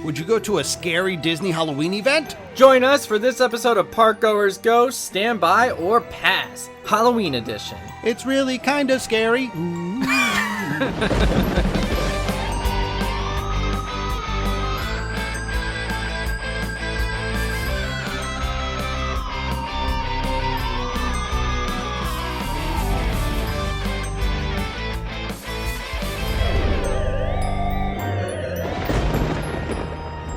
Would you go to a scary Disney Halloween event? Join us for this episode of Park Goers Go, Stand By or Pass, Halloween edition. It's really kind of scary.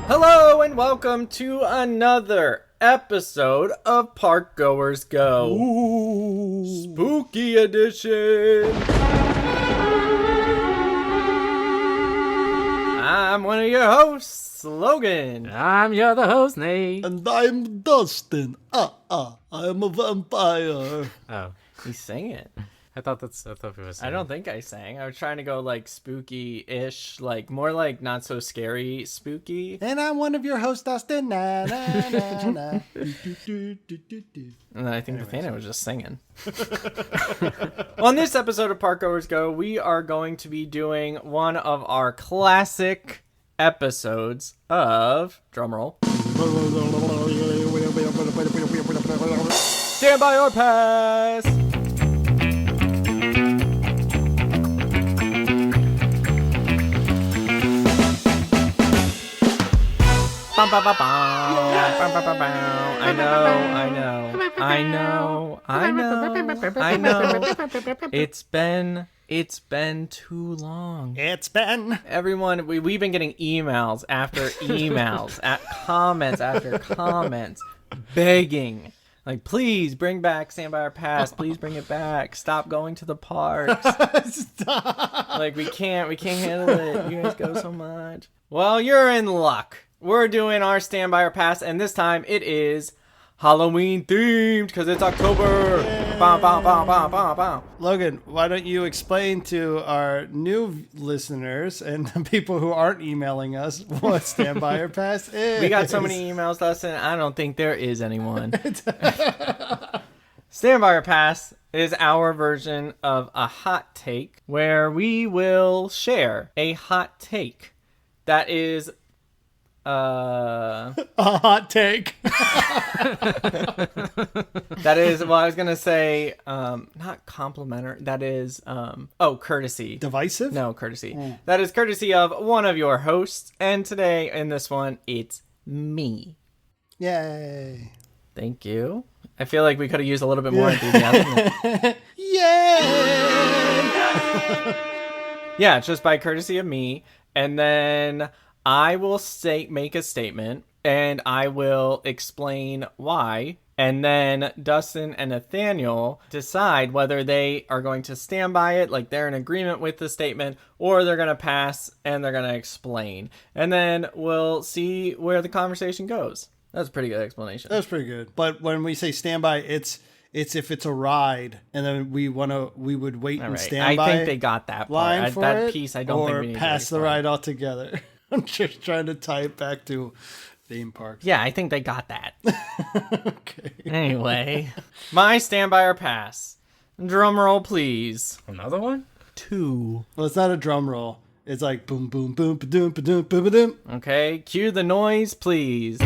Hello and welcome to another episode of Park Goers Go. Ooh. Spooky edition. I'm one of your hosts, Logan. I'm your other host, Nate. And I'm Dustin. I am a vampire. Oh, He's singing. I thought we were saying. I don't think I sang. I was trying to go like spooky-ish, like more like not so scary spooky. And I'm one of your hosts, Dustin. Na, na, na, na. And then I think Nathaniel was just singing. Well, on this episode of Park Goers Go, we are going to be doing one of our classic episodes of, drumroll, Stand By or Pass. Bum, bum, bum, bum. Bum, bum, bum, bum. I know. It's been too long. It's Ben. Everyone, we've been getting emails after emails, comments after comments, begging, like, please bring back Stand By or Pass. Please bring it back. Stop going to the parks. Stop. Like, we can't handle it. You guys go so much. Well, you're in luck. We're doing our Stand By or Pass, and this time it is Halloween themed because it's October. Bow, bow, bow, bow, bow, bow. Logan, why don't you explain to our new listeners and the people who aren't emailing us what Stand By or Pass is? We got so many emails, Dustin. I don't think there is anyone. Stand By or Pass is our version of a hot take where we will share a hot take that is a hot take. That is, well, I was gonna say not complimentary, that is courtesy. Divisive? No, courtesy. That is courtesy of one of your hosts, and today in this one it's me. Yay. Thank you. I feel like we could have used a little bit more enthusiasm. Yay. Yeah, it's just by courtesy of me, and then I will make a statement, and I will explain why, and then Dustin and Nathaniel decide whether they are going to stand by it, like they're in agreement with the statement, or they're going to pass and they're going to explain. And then we'll see where the conversation goes. That's a pretty good explanation. That's pretty good. But when we say stand by, it's if it's a ride, and then we would wait and stand by. I think they got that part. That piece, I don't think we need to pass the ride altogether. I'm just trying to tie it back to theme parks. Yeah, I think they got that. Okay. Anyway, my Stand By or Pass. Drum roll, please. Another one? 2. Well, it's not a drum roll. It's like boom, boom, boom, ba-doom, ba-doom, ba-ba-doom. Okay, cue the noise, please.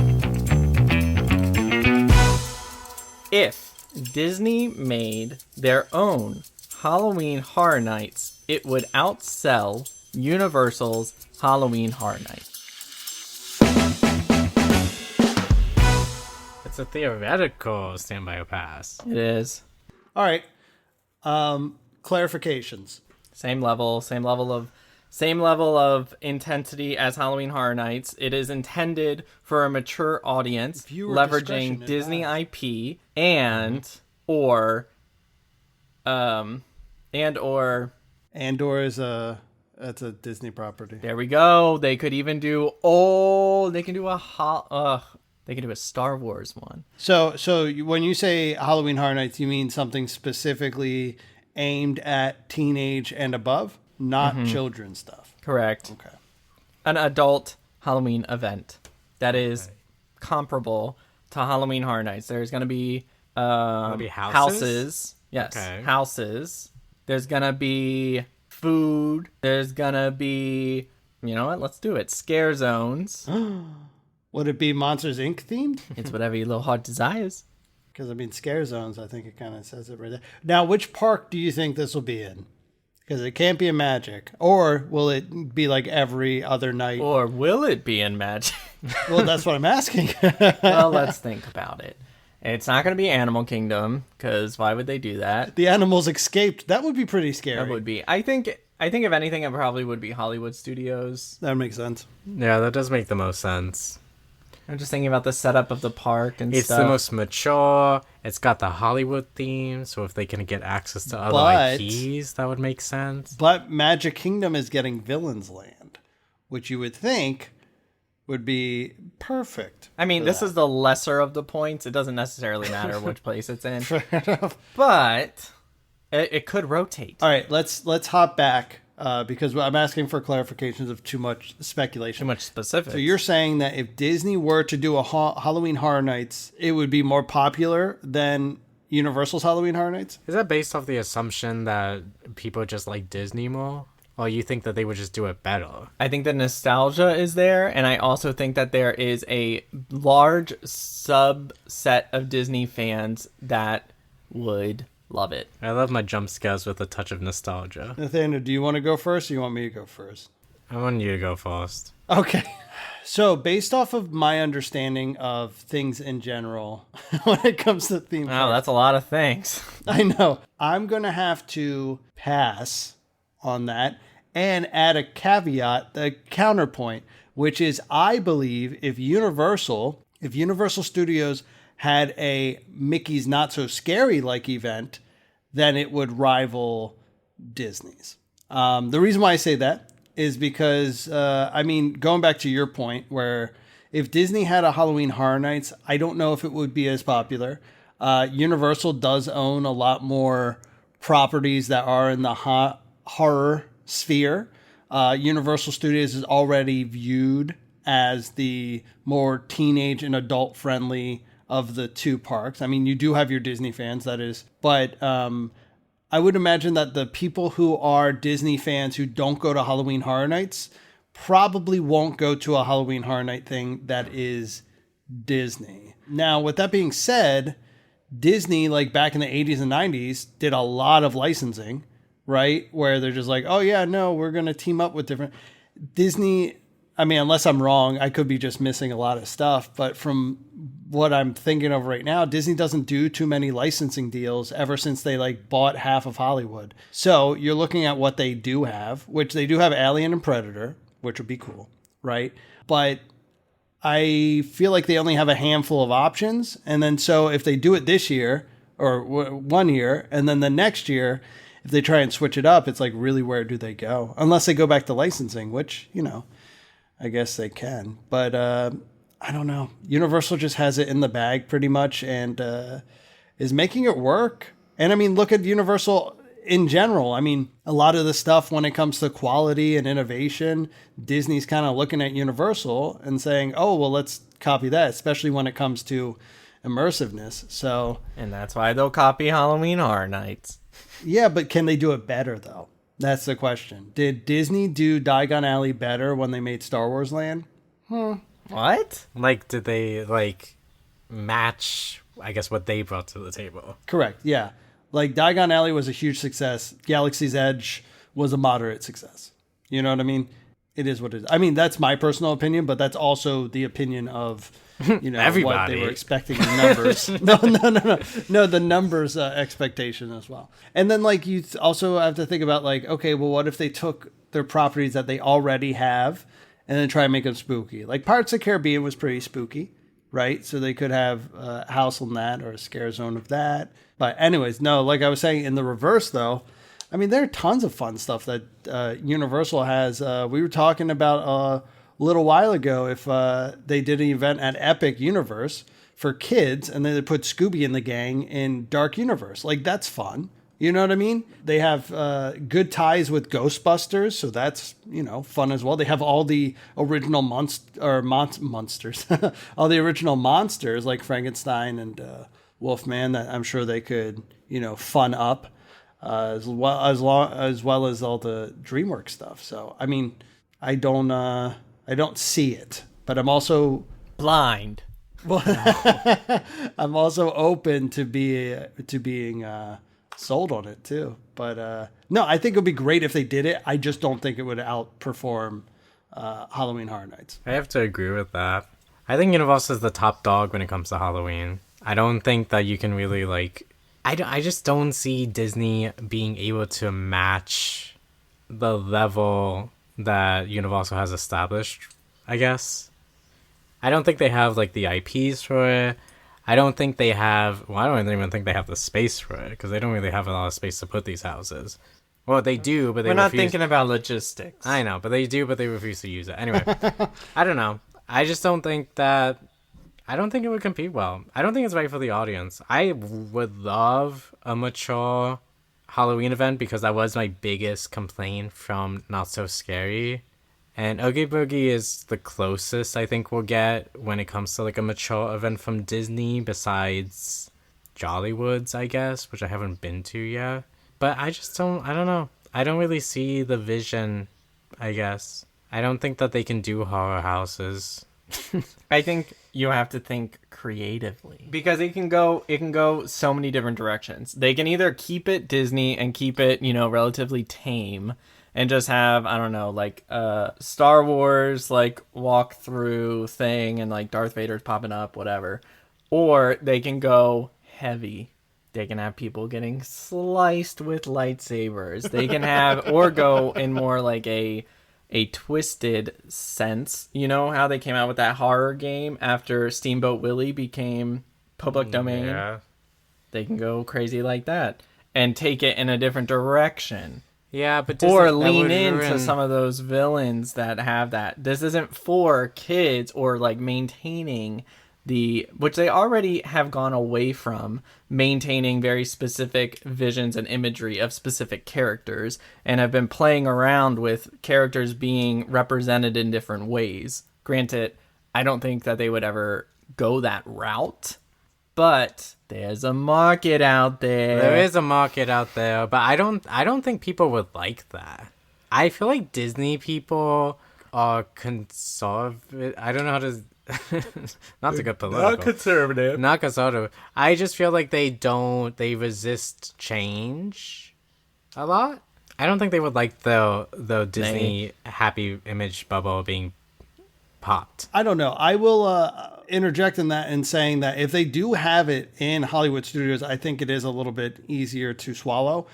If Disney made their own Halloween Horror Nights, it would outsell Universal's Halloween Horror Nights. It's a theoretical Stand By or Pass. It is. All right. Clarifications. Same level of intensity as Halloween Horror Nights. It is intended for a mature audience, leveraging Disney IP Andor is that's a Disney property. There we go. They could even do they can do a Star Wars one. So when you say Halloween Horror Nights, you mean something specifically aimed at teenage and above, not children's stuff. Correct. Okay. An adult Halloween event that is comparable to Halloween Horror Nights. There's going to be houses. Yes, okay. Houses. There's going to be food. There's going to be You know what? Let's do it. Scare zones. Would it be Monsters Inc. themed? It's whatever your little heart desires. Because, I mean, scare zones, I think it kind of says it right there. Now, which park do you think this will be in? Because it can't be in Magic. Or will it be like every other night? Or will it be in Magic? Well, that's what I'm asking. Well, let's think about it. It's not going to be Animal Kingdom, because why would they do that? The animals escaped. That would be pretty scary. That would be. I think if anything, it probably would be Hollywood Studios. That makes sense. Yeah, that does make the most sense. I'm just thinking about the setup of the park and It's stuff. the most mature. It's got the Hollywood theme, so if they can get access to other But- IPs, that would make sense. But Magic Kingdom is getting Villains Land, which you would think would be perfect. I mean, for this that. is the lesser of the points. It doesn't necessarily matter which place it's in. Fair enough. But it could rotate. All right, let's hop back because I'm asking for clarifications of too much speculation. Too much specific. So you're saying that if Disney were to do a Halloween Horror Nights, it would be more popular than Universal's Halloween Horror Nights? Is that based off the assumption that people just like Disney more? Or you think that they would just do it better? I think the nostalgia is there, and I also think that there is a large subset of Disney fans that would love it. I love my jump scares with a touch of nostalgia. Nathaniel, do you want to go first or you want me to go first? I want you to go first. Okay. So based off of my understanding of things in general, when it comes to theme Wow, parks, that's a lot of things. I know. I'm going to have to pass on that and add a caveat, the counterpoint, which is I believe if Universal Studios had a Mickey's Not So Scary like event, then it would rival Disney's. The reason why I say that is because, I mean, going back to your point where if Disney had a Halloween Horror Nights, I don't know if it would be as popular. Universal does own a lot more properties that are in the horror sphere. Universal Studios is already viewed as the more teenage and adult friendly of the two parks. I mean, you do have your Disney fans, that is, but I would imagine that the people who are Disney fans who don't go to Halloween Horror Nights probably won't go to a Halloween Horror Night thing that is Disney. Now, with that being said, Disney, like back in the 80s and 90s, did a lot of licensing, right? Where they're just like, oh yeah, no, we're going to team up with different Disney. I mean, unless I'm wrong, I could be just missing a lot of stuff. But from what I'm thinking of right now, Disney doesn't do too many licensing deals ever since they like bought half of Hollywood. So you're looking at what they do have, which they do have Alien and Predator, which would be cool, right? But I feel like they only have a handful of options. And then so if they do it this year or 1 year, and then the next year, if they try and switch it up, it's like, really, where do they go? Unless they go back to licensing, which, you know, I guess they can. But I don't know. Universal just has it in the bag pretty much and is making it work. And I mean, look at Universal in general. I mean, a lot of the stuff when it comes to quality and innovation, Disney's kind of looking at Universal and saying, oh, well, let's copy that, especially when it comes to immersiveness. So, And that's why they'll copy Halloween Horror Nights. yeah, but can they do it better, though? That's the question. Did Disney do Diagon Alley better when they made Star Wars Land? What? Like, did they, like, match, I guess, what they brought to the table? Correct, yeah. Like, Diagon Alley was a huge success. Galaxy's Edge was a moderate success. You know what I mean? It is what it is. I mean, that's my personal opinion, but that's also the opinion of, you know, what Everybody. they were expecting in numbers. No, the numbers expectation as well. And then, like, you also have to think about, like, okay, well, what if they took their properties that they already have and then try and make them spooky? Like, Pirates of the Caribbean was pretty spooky, right? So they could have a house on that or a scare zone of that. But anyways, no, like I was saying, in the reverse, though, I mean, there are tons of fun stuff that Universal has. We were talking about a little while ago if they did an event at Epic Universe for kids and then they put Scooby and the gang in Dark Universe. Like, that's fun. You know what I mean? They have good ties with Ghostbusters, so that's, you know, fun as well. They have all the original monsters, all the original monsters like Frankenstein and Wolfman that I'm sure they could, you know, fun up as well as all the DreamWorks stuff. So, I mean, I don't see it, but I'm also Blind. I'm also open to being sold on it too. But no, I think it would be great if they did it. I just don't think it would outperform Halloween Horror Nights. I have to agree with that. I think Universal is the top dog when it comes to Halloween. I don't think that you can really I just don't see Disney being able to match the level that Universal has established, I guess. I don't think they have the IPs for it. I don't think they have, I don't even think they have the space for it, because they don't really have a lot of space to put these houses. Well, they do, but they We're not refuse. thinking about logistics. I know, but they do, but they refuse to use it. Anyway, I don't know. I just don't think that... I don't think it would compete well. I don't think it's right for the audience. I would love a mature Halloween event, because that was my biggest complaint from Not So Scary. And Oogie Boogie is the closest I think we'll get when it comes to a mature event from Disney, besides Jollywood's, I guess, which I haven't been to yet. But I don't know. I don't really see the vision, I guess. I don't think that they can do horror houses. I think you have to think creatively, because it can go so many different directions. They can either keep it Disney and keep it, relatively tame, and just have, I don't know, Star Wars walkthrough thing, and Darth Vader's popping up, whatever. Or they can go heavy. They can have people getting sliced with lightsabers. They can have, or go in more a twisted sense. You know how they came out with that horror game after Steamboat Willie became public domain? Yeah. They can go crazy like that and take it in a different direction. Yeah, but Or lean into some of those villains that have that. This isn't for kids or maintaining which they already have gone away from, maintaining very specific visions and imagery of specific characters, and have been playing around with characters being represented in different ways. Granted, I don't think that they would ever go that route, but there's a market out there. There is a market out there, but I don't think people would like that. I feel like Disney people are conservative. I don't know how to... not to get political. Not conservative. I just feel like they resist change a lot. I don't think they would like the Disney happy image bubble being popped. I don't know. I will interject in that in saying that if they do have it in Hollywood studios, I think it is a little bit easier to swallow.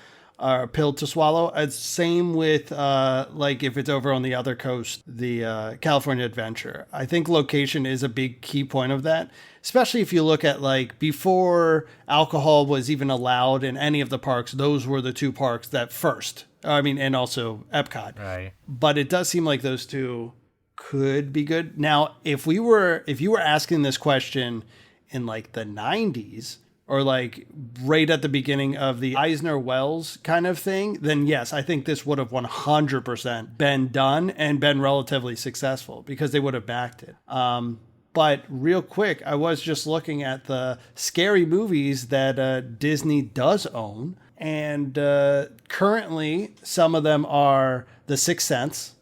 Pill to swallow. Same with if it's over on the other coast, the California Adventure. I think location is a big key point of that, especially if you look at before alcohol was even allowed in any of the parks. Those were the two parks that first. I mean, and also Epcot. Right. But it does seem like those two could be good. Now, if you were asking this question in the 90s, or right at the beginning of the Eisner-Wells kind of thing, then yes, I think this would have 100% been done and been relatively successful, because they would have backed it. But real quick, I was just looking at the scary movies that Disney does own. And currently, some of them are The Sixth Sense,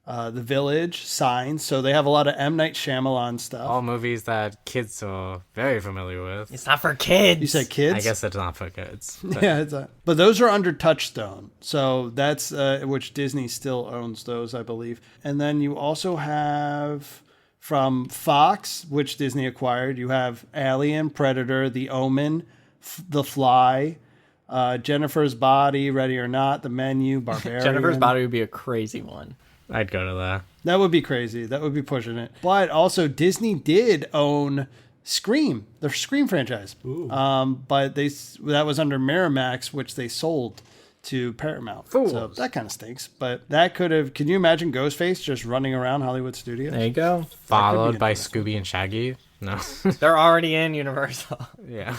The Village, Signs. So they have a lot of M. Night Shyamalan stuff. All movies that kids are very familiar with. It's not for kids. You said kids? I guess it's not for kids. But... yeah, but those are under Touchstone. So that's which Disney still owns those, I believe. And then you also have from Fox, which Disney acquired, you have Alien, Predator, The Omen, The Fly, Jennifer's Body, Ready or Not, The Menu, Barbarian. Jennifer's Body would be a crazy one. I'd go to that. That would be crazy. That would be pushing it. But also, Disney did own Scream, the Scream franchise. But that was under Miramax, which they sold to Paramount. Fools. So that kind of stinks. But that could have... Can you imagine Ghostface just running around Hollywood Studios? There you go. Followed by Scooby and Shaggy? No. They're already in Universal. Yeah.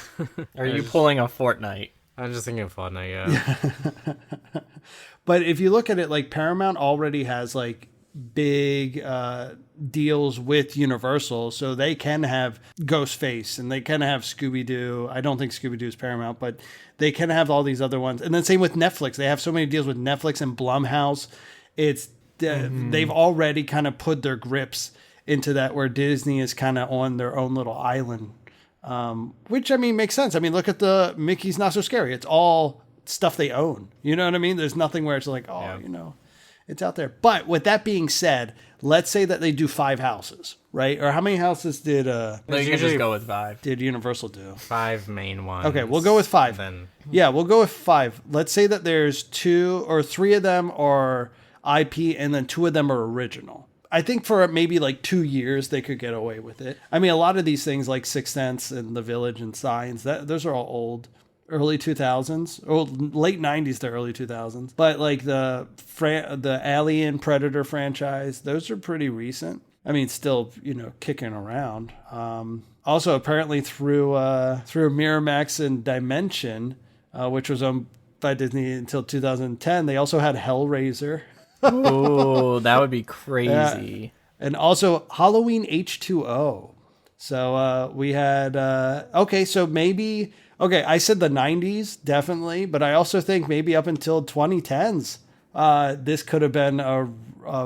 Are you pulling a Fortnite? I'm just thinking Fortnite, yeah. But if you look at it, Paramount already has big deals with Universal, so they can have Ghostface and they can have Scooby-Doo. I don't think Scooby-Doo is Paramount, but they can have all these other ones. And then same with Netflix. They have so many deals with Netflix and Blumhouse. It's They've already kind of put their grips into that, where Disney is kind of on their own little island, which I mean makes sense. I mean, look at the Mickey's Not So Scary. It's all stuff they own. You know what I mean? There's nothing where it's like, it's out there. But with that being said, let's say that they do 5 houses, right? Or how many houses did They can just go with 5. did Universal do? 5 main ones. Okay, we'll go with 5. Then We'll go with 5. Let's say that there's 2 or 3 of them are IP, and then 2 of them are original. I think for maybe like 2 years they could get away with it. I mean, a lot of these things like Sixth Sense and The Village and Signs, those are all old, early 2000s, or late 90s to early 2000s. But like the Alien Predator franchise, those are pretty recent. I mean, still, kicking around. Also, apparently through Miramax and Dimension, which was owned by Disney until 2010, they also had Hellraiser. Oh, that would be crazy. And also Halloween H2O. So we had, so maybe, I said the 90s, definitely, but I also think maybe up until 2010s, this could have been a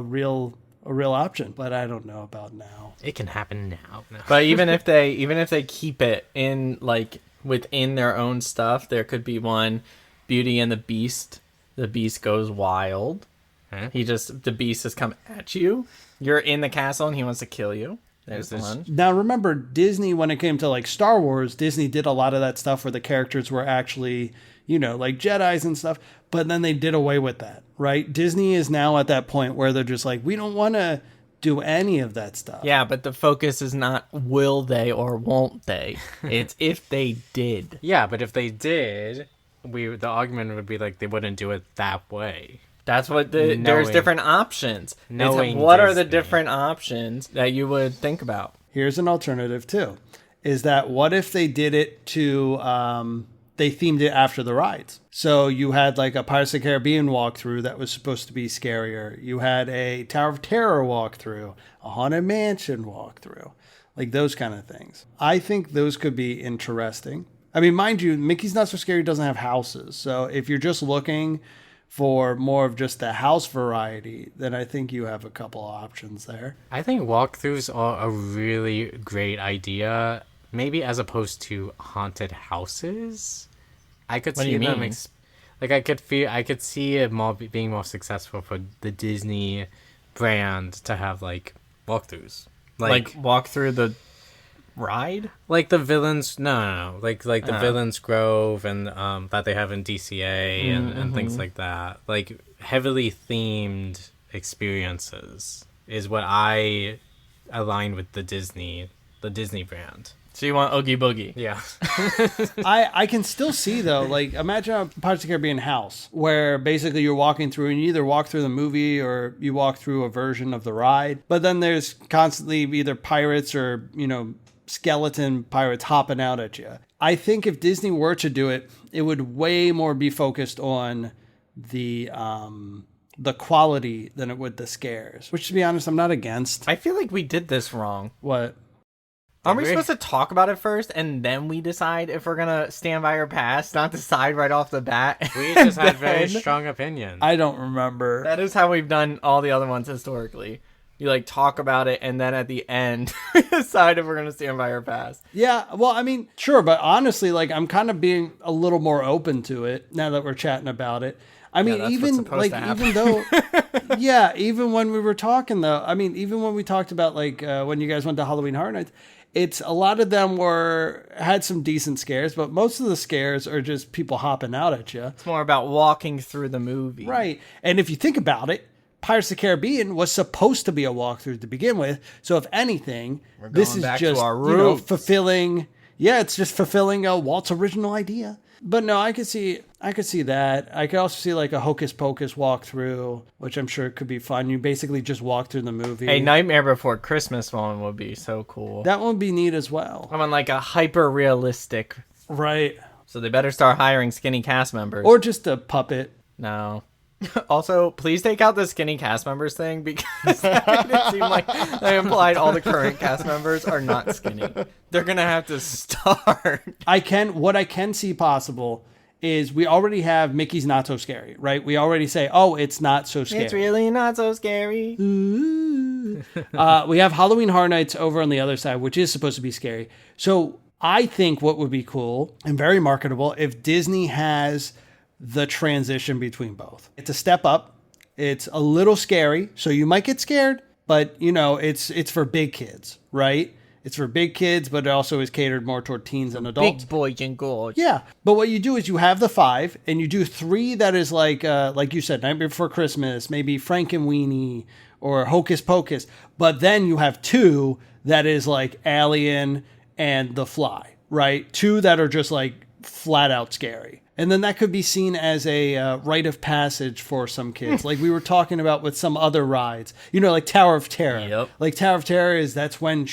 real option, but I don't know about now. it can happen now. No. But even if they keep it in like within their own stuff, there could be one Beauty and the Beast. The Beast goes wild. Huh? The Beast has come at you. You're in the castle and he wants to kill you. There's one. Now remember, Disney, when it came to like Star Wars, Disney did a lot of that stuff where the characters were actually, like Jedis and stuff. But then they did away with that, right? Disney is now at that point where they're just like, we don't want to do any of that stuff. Yeah, but the focus is not will they or won't they. It's if they did. Yeah, but if they did, the argument would be like they wouldn't do it that way. That's what there's different options. What are the different options that you would think about? Here's an alternative too. Is that what if they did it to they themed it after the rides? So you had like a Pirates of the Caribbean walkthrough that was supposed to be scarier. You had a Tower of Terror walkthrough, a Haunted Mansion walkthrough, like those kind of things. I think those could be interesting. I mean, mind you, Mickey's Not So Scary doesn't have houses. So if you're just looking for more of just the house variety, then I think you have a couple options there. I think walkthroughs are a really great idea. Maybe as opposed to haunted houses. I could see them I could see it being more successful for the Disney brand to have like walkthroughs. Like walk through the ride? Like the villains no. Like the Villains Grove and that they have in DCA and things like that. Like heavily themed experiences is what I align with the Disney brand. So you want Oogie Boogie? Yeah. I can still see though, like imagine a Pirates of the Caribbean house where basically you're walking through and you either walk through the movie or you walk through a version of the ride. But then there's constantly either pirates or, skeleton pirates hopping out at you. I think if Disney were to do it, it would way more be focused on the quality than it would the scares, which to be honest, I'm not against. I feel like we did this wrong. What? Aren't we supposed to talk about it first and then we decide if we're going to stand by our past, not decide right off the bat? We just had very strong opinions. I don't remember. That is how we've done all the other ones historically. You like talk about it and then at the end we decide if we're going to stand by our past. Yeah, well, I mean, sure, but honestly, like I'm kind of being a little more open to it now that we're chatting about it. I mean, even though, even when we were talking though, I mean, even when we talked about like when you guys went to Halloween Horror Nights, it's a lot of them had some decent scares, but most of the scares are just people hopping out at you. It's more about walking through the movie. Right. And if you think about it, Pirates of the Caribbean was supposed to be a walkthrough to begin with. So if anything, this is just fulfilling. Yeah, it's just fulfilling Walt's original idea. But no, I could see that. I could also see like a Hocus Pocus walkthrough, which I'm sure could be fun. You basically just walk through the movie. A Nightmare Before Christmas one would be so cool. That one would be neat as well. I mean, like a hyper realistic. Right. So they better start hiring skinny cast members. Or just a puppet. No. Also, please take out the skinny cast members thing because that made it seem like they implied all the current cast members are not skinny. They're going to have to start. What I can see possible is we already have Mickey's Not So Scary, right? We already say, oh, it's not so scary. It's really not so scary. We have Halloween Horror Nights over on the other side, which is supposed to be scary. So I think what would be cool and very marketable if Disney has the transition between both. It's a step up. It's a little scary, so you might get scared, but it's for big kids, right? It's for big kids, but it also is catered more toward teens and adults. Big boys and girls. Yeah, but what you do is you have the 5, and you do 3 that is like you said, Nightmare Before Christmas, maybe Frankenweenie or Hocus Pocus. But then you have 2 that is like Alien and The Fly, right? 2 that are just like flat out scary. And then that could be seen as a rite of passage for some kids. Like we were talking about with some other rides, like Tower of Terror. Yep. Like Tower of Terror that's when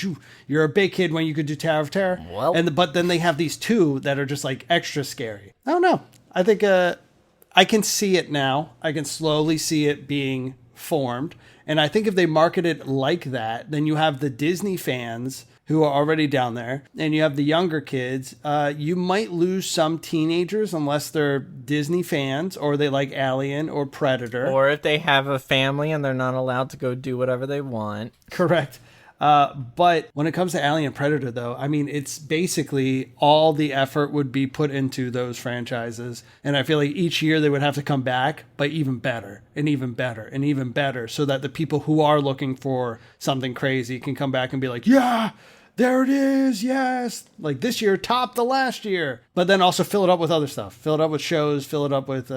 you're a big kid when you could do Tower of Terror. Well. But then they have these 2 that are just like extra scary. I don't know. I think I can see it now. I can slowly see it being formed. And I think if they market it like that, then you have the Disney fans who are already down there, and you have the younger kids. You might lose some teenagers unless they're Disney fans or they like Alien or Predator. Or if they have a family and they're not allowed to go do whatever they want. Correct. But when it comes to Alien and Predator, though, I mean, it's basically all the effort would be put into those franchises. And I feel like each year they would have to come back, but even better and even better and even better so that the people who are looking for something crazy can come back and be like, yeah, there it is. Yes. Like this year topped the last year, but then also fill it up with other stuff, fill it up with shows, fill it up with,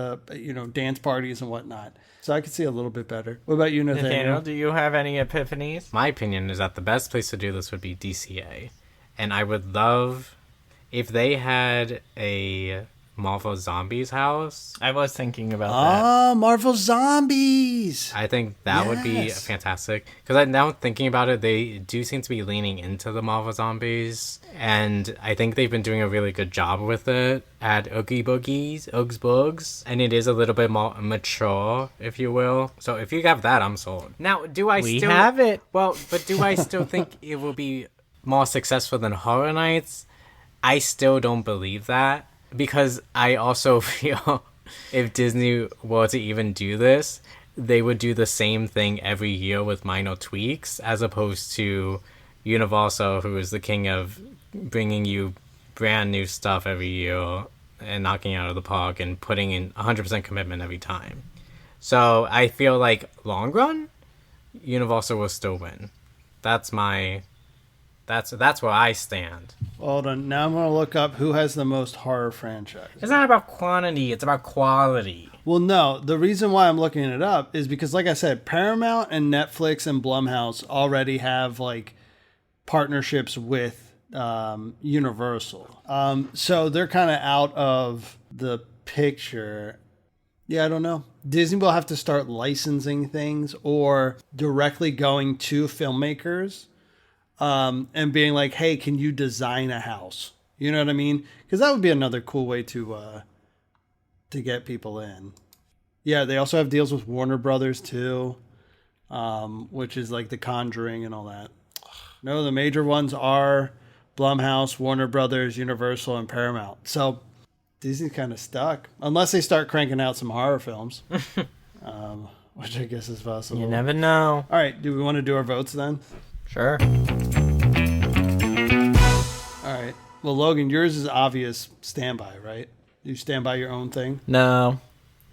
dance parties and whatnot. So I could see a little bit better. What about you, Nathaniel? Do you have any epiphanies? My opinion is that the best place to do this would be DCA. And I would love if they had a Marvel Zombies house. I was thinking about that. Marvel Zombies. I think that would be fantastic. Because now thinking about it, they do seem to be leaning into the Marvel Zombies. And I think they've been doing a really good job with it at Oogie Boogies, Oogs Boogs. And it is a little bit more mature, if you will. So if you have that, I'm sold. Now, We have it. Well, but do I still think it will be more successful than Horror Nights? I still don't believe that. Because I also feel if Disney were to even do this, they would do the same thing every year with minor tweaks, as opposed to Universal, who is the king of bringing you brand new stuff every year and knocking it out of the park and putting in 100% commitment every time. So I feel like long run, Universal will still win. That's where I stand. Hold on. Now I'm going to look up who has the most horror franchise. It's not about quantity. It's about quality. Well, no. The reason why I'm looking it up is because, like I said, Paramount and Netflix and Blumhouse already have, like, partnerships with Universal. So they're kind of out of the picture. Yeah, I don't know. Disney will have to start licensing things or directly going to filmmakers. And being like, hey, can you design a house? You know what I mean? Because that would be another cool way to get people in. Yeah, they also have deals with Warner Brothers too, which is like The Conjuring and all that. No, the major ones are Blumhouse, Warner Brothers, Universal, and Paramount. So Disney's kind of stuck unless they start cranking out some horror films, which I guess is possible. You never know. All right, do we want to do our votes then? Sure. All right. Well, Logan, yours is obvious standby, right? You stand by your own thing? No.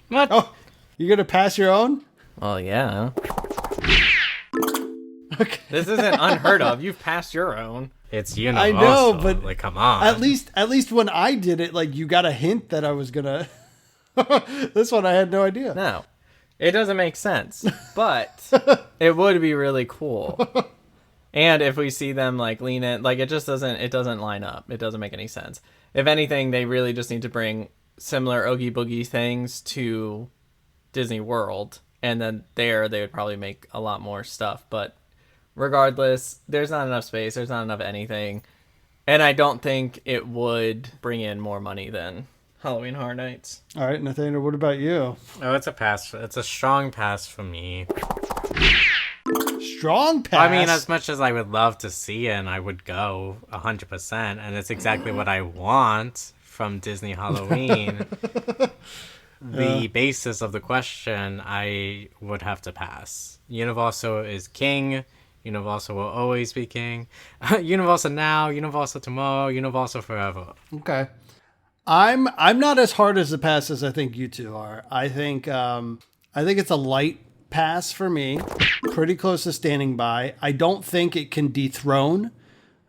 What? Oh, you're going to pass your own? Well, yeah. Okay. This isn't unheard of. You've passed your own. It's Universal. I know, but like, come on. At least when I did it, like, you got a hint that I was going to... This one, I had no idea. No. It doesn't make sense. But it would be really cool. And if we see them like lean in, like it doesn't line up. It doesn't make any sense. If anything, they really just need to bring similar Oogie Boogie things to Disney World. And then they would probably make a lot more stuff. But regardless, there's not enough space. There's not enough anything. And I don't think it would bring in more money than Halloween Horror Nights. All right, Nathaniel, what about you? Oh, it's a pass. It's a strong pass for me. Strong pass? I mean, as much as I would love to see it, and I would go 100%, and it's exactly what I want from Disney Halloween, the basis of the question, I would have to pass. Universal is king. Universal will always be king. Universal now, Universal tomorrow, Universal forever. Okay. I'm not as hard as a pass as I think you two are. I think it's a light pass for me. Pretty close to standing by. I don't think it can dethrone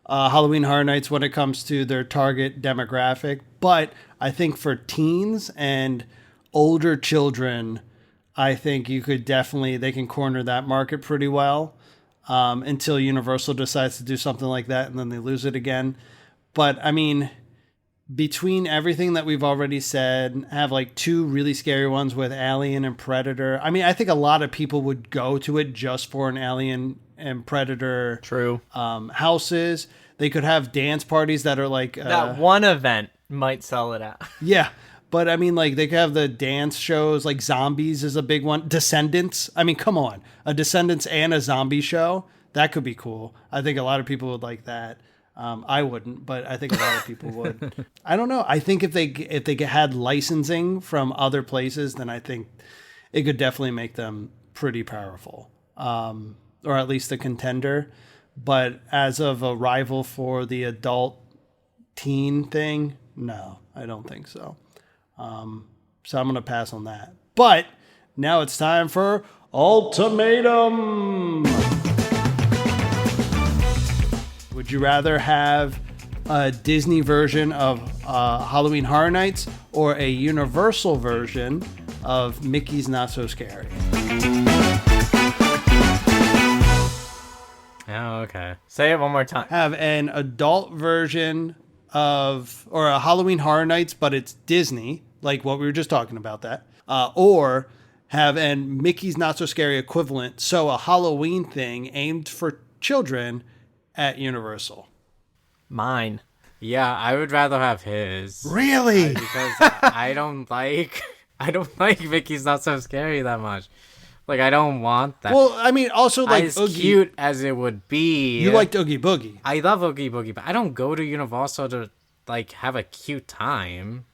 Halloween Horror Nights when it comes to their target demographic, but I think for teens and older children, I think you could they can corner that market pretty well until Universal decides to do something like that and then they lose it again. But I mean, between everything that we've already said, have like two really scary ones with Alien and Predator. I mean, I think a lot of people would go to it just for an Alien and Predator houses. They could have dance parties that are like... that one event might sell it out. Yeah. But I mean, like, they could have the dance shows, like Zombies is a big one. Descendants. I mean, come on. A Descendants and a zombie show. That could be cool. I think a lot of people would like that. I wouldn't, but I think a lot of people would. I don't know. I think if they had licensing from other places, then I think it could definitely make them pretty powerful, or at least a contender. But as of a rival for the adult teen thing, no, I don't think so. So I'm going to pass on that. But now it's time for Ultimatum. Would you rather have a Disney version of Halloween Horror Nights or a Universal version of Mickey's Not So Scary? Oh, okay. Say it one more time. Have an adult version or a Halloween Horror Nights, but it's Disney, like what we were just talking about that. Or have an Mickey's Not So Scary equivalent, so a Halloween thing aimed for children at Universal. Mine. Yeah, I would rather have his. Really? Because I don't like Mickey's Not So Scary that much. Like, I don't want that. Well, I mean, also like as Oogie. cute as it would be. You liked Oogie Boogie. I love Oogie Boogie, but I don't go to Universal to like have a cute time.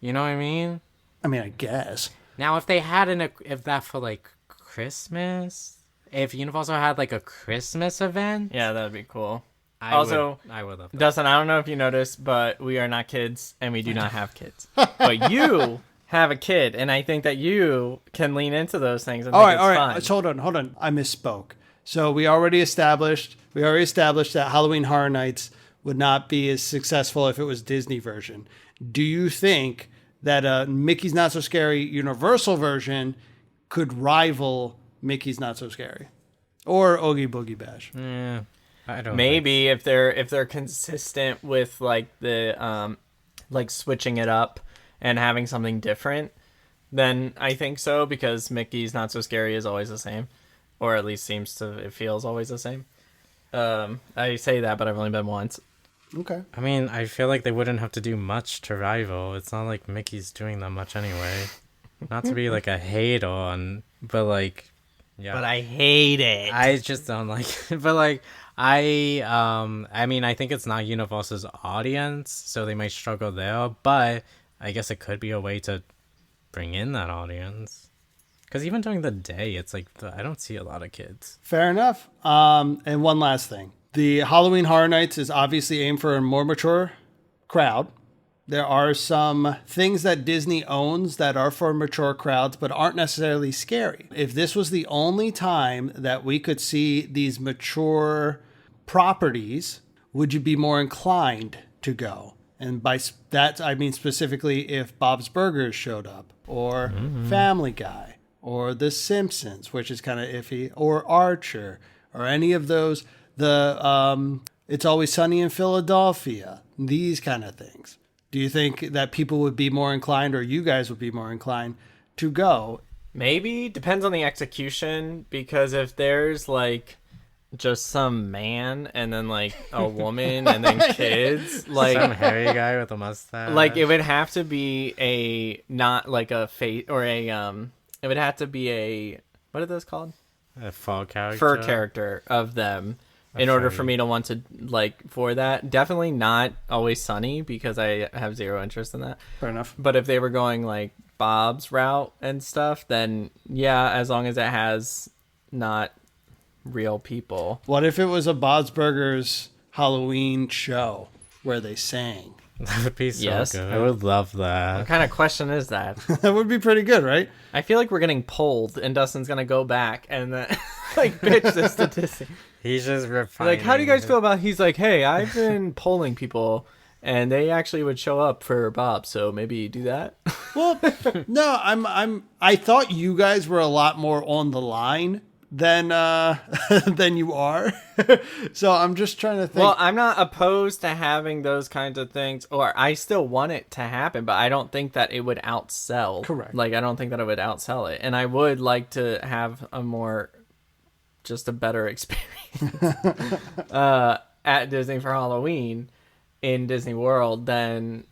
You know what I mean? I mean, I guess. Now, if they had if that for like Christmas, if Universal had like a Christmas event, Yeah, that'd be cool. I would love that. Dustin, I don't know if you noticed, but we are not kids and we do not have kids. But you have a kid, and I think that you can lean into those things and All think right. it's fun. Hold on. I misspoke. So we already established that Halloween Horror Nights would not be as successful if it was Disney version. Do you think that a Mickey's Not So Scary Universal version could rival Mickey's Not So Scary or Oogie Boogie Bash? Yeah, I don't. Maybe if they're consistent with like the like switching it up and having something different, then I think so, because Mickey's Not So Scary is always the same, or at least it feels always the same. I say that, but I've only been once. Okay. I mean, I feel like they wouldn't have to do much to rival. It's not like Mickey's doing that much anyway. Not to be like a hate on, but like, yeah. But I hate it. I just don't like it. But like, I mean, I think it's not Universal's audience, so they might struggle there, but I guess it could be a way to bring in that audience. Because even during the day, it's like, I don't see a lot of kids. Fair enough. And one last thing. The Halloween Horror Nights is obviously aimed for a more mature crowd. There are some things that Disney owns that are for mature crowds, but aren't necessarily scary. If this was the only time that we could see these mature properties, would you be more inclined to go? And by that, I mean specifically if Bob's Burgers showed up, or Family Guy, or The Simpsons, which is kind of iffy, or Archer, or any of those, It's Always Sunny in Philadelphia, these kind of things. Do you think that people would be more inclined, or you guys would be more inclined to go? Maybe. Depends on the execution, because if there's like just some man and then like a woman and then kids, like Some hairy guy with a mustache. like it would have to be not like a face or it would have to be what are those called? A faux character. Fur character of them. in order for me to want to like for that. Definitely not Always Sunny because I have zero interest in that. Fair enough. But if they were going like Bob's route and stuff, then yeah, as long as it has not real people. What if it was a Bob's Burgers Halloween show where they sang? That would be so Yes. good. I would love that. What kind of question is that? That would be pretty good, right? I feel like we're getting polled, and Dustin's gonna go back and then like bitch this statistic. He's just refining. Like, how do you guys feel about? He's like, hey, I've been polling people, and they actually would show up for Bob, so maybe do that. Well, no, I thought you guys were a lot more on the line than you are. So I'm just trying to think. Well, I'm not opposed to having those kinds of things, or I still want it to happen, but I don't think that it would outsell. Correct. Like, I don't think that it would outsell it, and I would like to have just a better experience at Disney for Halloween in Disney World than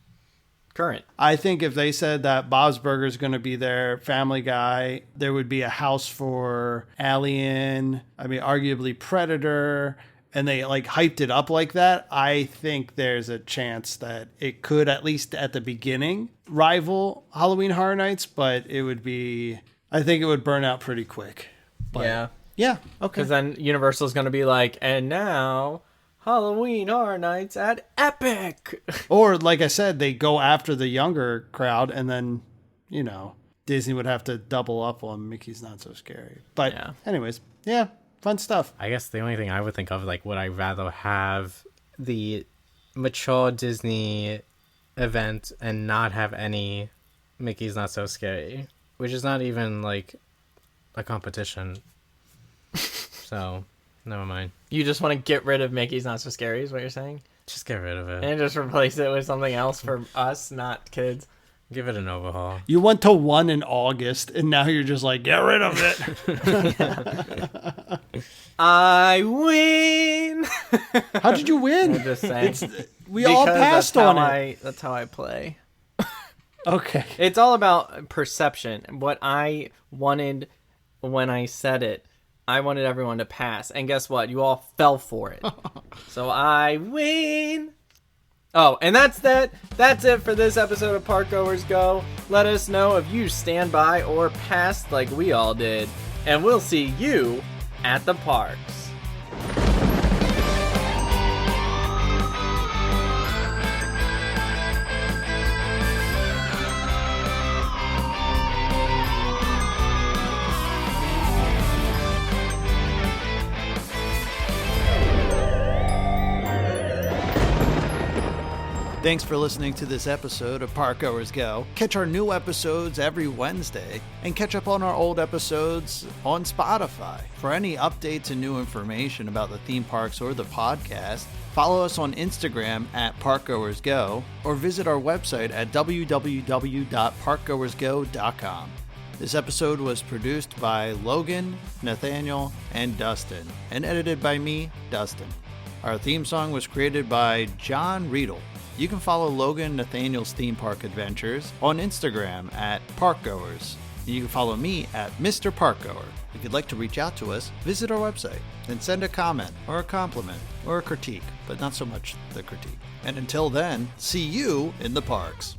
current. I think if they said that Bob's Burgers is going to be there, Family Guy, there would be a house for Alien, I mean, arguably Predator, and they like hyped it up like that, I think there's a chance that it could, at least at the beginning, rival Halloween Horror Nights, but I think it would burn out pretty quick. But, Yeah. Yeah, okay. Because then Universal's going to be like, and now Halloween Horror Nights at Epic. Or, like I said, they go after the younger crowd, and then, Disney would have to double up on Mickey's Not So Scary. But Yeah. anyways, yeah, fun stuff. I guess the only thing I would think of, like, would I rather have the mature Disney event and not have any Mickey's Not So Scary, which is not even, like, a competition. So, never mind. You just want to get rid of Mickey's Not So Scary is what you're saying? Just get rid of it. And just replace it with something else for us, not kids. Give it an overhaul. You went to one in August, and now you're just like, get rid of it. I win! How did you win? I'm just saying. We all Because passed on it. That's how I play. Okay. It's all about perception. What I wanted when I said it, I wanted everyone to pass. And guess what? You all fell for it. So I win. Oh, and that's that. That's it for this episode of Park Goers Go. Let us know if you stand by or passed like we all did. And we'll see you at the parks. Thanks for listening to this episode of Park Goers Go. Catch our new episodes every Wednesday and catch up on our old episodes on Spotify. For any updates and new information about the theme parks or the podcast, follow us on Instagram at ParkGoersGo or visit our website at www.parkgoersgo.com. This episode was produced by Logan, Nathaniel, and Dustin, and edited by me, Dustin. Our theme song was created by John Riedel. You can follow Logan and Nathaniel's theme park adventures on Instagram at Parkgoers. And you can follow me at Mr. Parkgoer. If you'd like to reach out to us, visit our website and send a comment or a compliment or a critique, but not so much the critique. And until then, see you in the parks.